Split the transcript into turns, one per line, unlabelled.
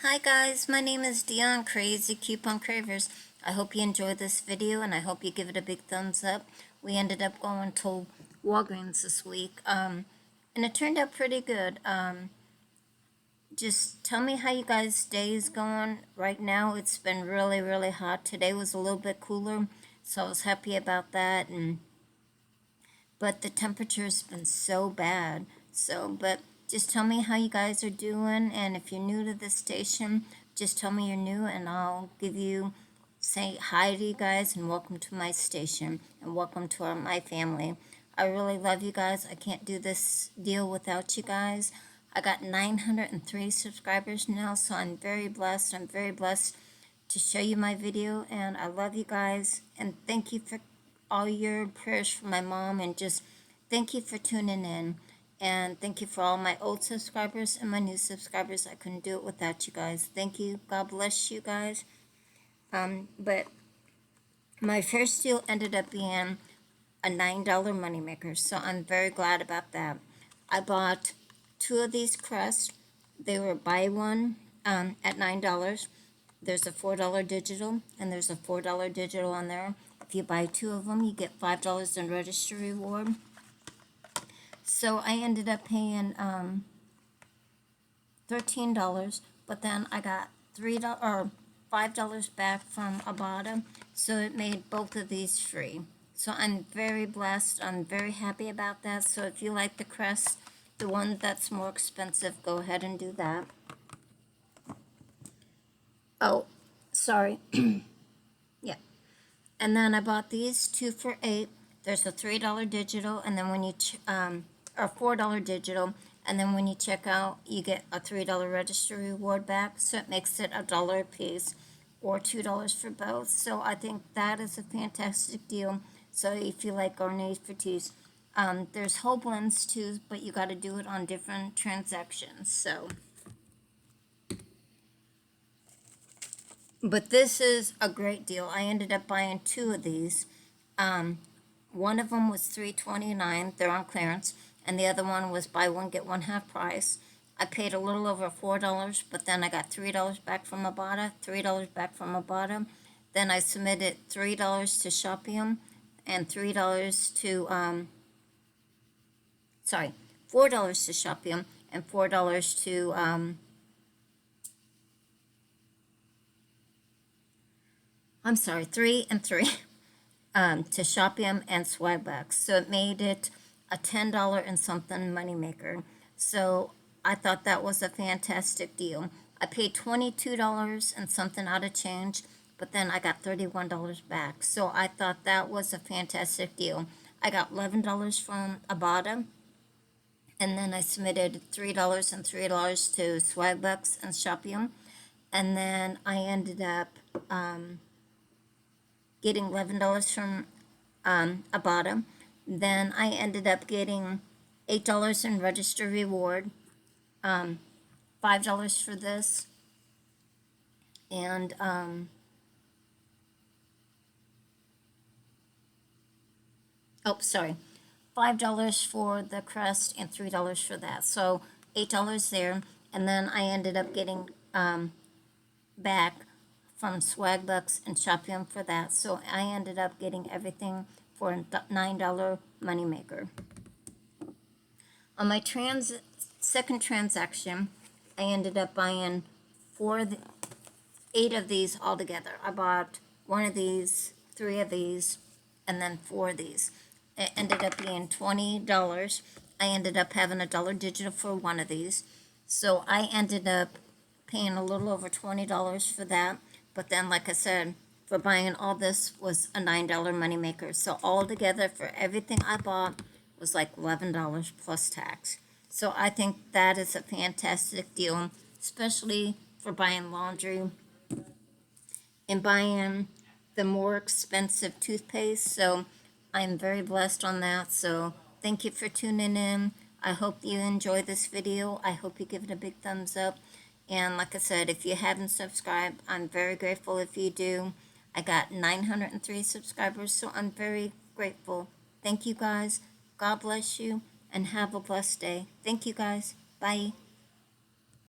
Hi guys, my name is Dion, Crazy Coupon Cravers. I hope you enjoyed this video and I hope you give it a big thumbs up. We ended up going to Walgreens this week, and it turned out pretty good. Just tell me how you guys' day is going. Right now it's been really, really hot. Today was a little bit cooler, so I was happy about that. But the temperature's been so bad. But just tell me how you guys are doing, and if you're new to this station, just tell me you're new, and I'll say hi to you guys, and welcome to my station, and welcome to my family. I really love you guys. I can't do this deal without you guys. I got 903 subscribers now, so I'm very blessed. I'm very blessed to show you my video, and I love you guys, and thank you for all your prayers for my mom, and just thank you for tuning in, and thank you for all my old subscribers and my new subscribers. I couldn't do it without you guys. Thank you. God bless you guys. But my first deal ended up being a $9 moneymaker, so I'm very glad about that. I bought 2 of these crest. They were buy one at $9. There's a $4 digital, and there's a $4 digital on there. If you buy 2 of them, you get $5 in registry reward. So I ended up paying $13, but then I got $5 back from iibotta, so it made both of these free. So I'm very blessed. I'm very happy about that. So if you like the crest, the one that's more expensive, go ahead and do that. Oh, sorry. Yeah. And then I bought these 2 for $8. There's a $3 digital, and then when you or $4 digital, and then when you check out, you get a $3 registry reward back. So it makes it $1 a piece, or $2 for both. So I think that is a fantastic deal. So if you like garnier fructis, there's whole blends too, but you got to do it on different transactions. So. But this is a great deal. I ended up buying 2 of these. One of them was $3.29. They're on clearance. And the other one was buy one, get one half price. I paid a little over $4, but then I got $3 back from iibotta, $3 back from iibotta. Then I submitted $3 to Shopium and $3 to, $4 to Shopium and $4 to, $3 and $3 to Shopium and Swagbucks. So it made it a $10 and something moneymaker. So I thought that was a fantastic deal. I paid $22 and something out of change, but then I got $31 back. So I thought that was a fantastic deal. I got $11 from iibotta, and then I submitted $3 and $3 to Swagbucks and Shopium, and then I ended up getting $11 from iibotta. Then I ended up getting $8 in register reward, $5 for this, and $5 for the crest and $3 for that. So $8 there, and then I ended up getting back from Swagbucks and Shopium for that. So I ended up getting everything for a $9 moneymaker. On my second transaction, I ended up buying 8 of these altogether. I bought 1 of these, 3 of these, and then 4 of these. It ended up being $20. I ended up having $1 digital for 1 of these. So I ended up paying a little over $20 for that. But then, like I said, for buying all this was a $9 moneymaker. So altogether, for everything I bought, was like $11 plus tax. So I think that is a fantastic deal, especially for buying laundry and buying the more expensive toothpaste. So I'm very blessed on that. So thank you for tuning in. I hope you enjoy this video. I hope you give it a big thumbs up. And like I said, if you haven't subscribed, I'm very grateful if you do. I got 903 subscribers, so I'm very grateful. Thank you guys. God bless you, and have a blessed day. Thank you guys. Bye.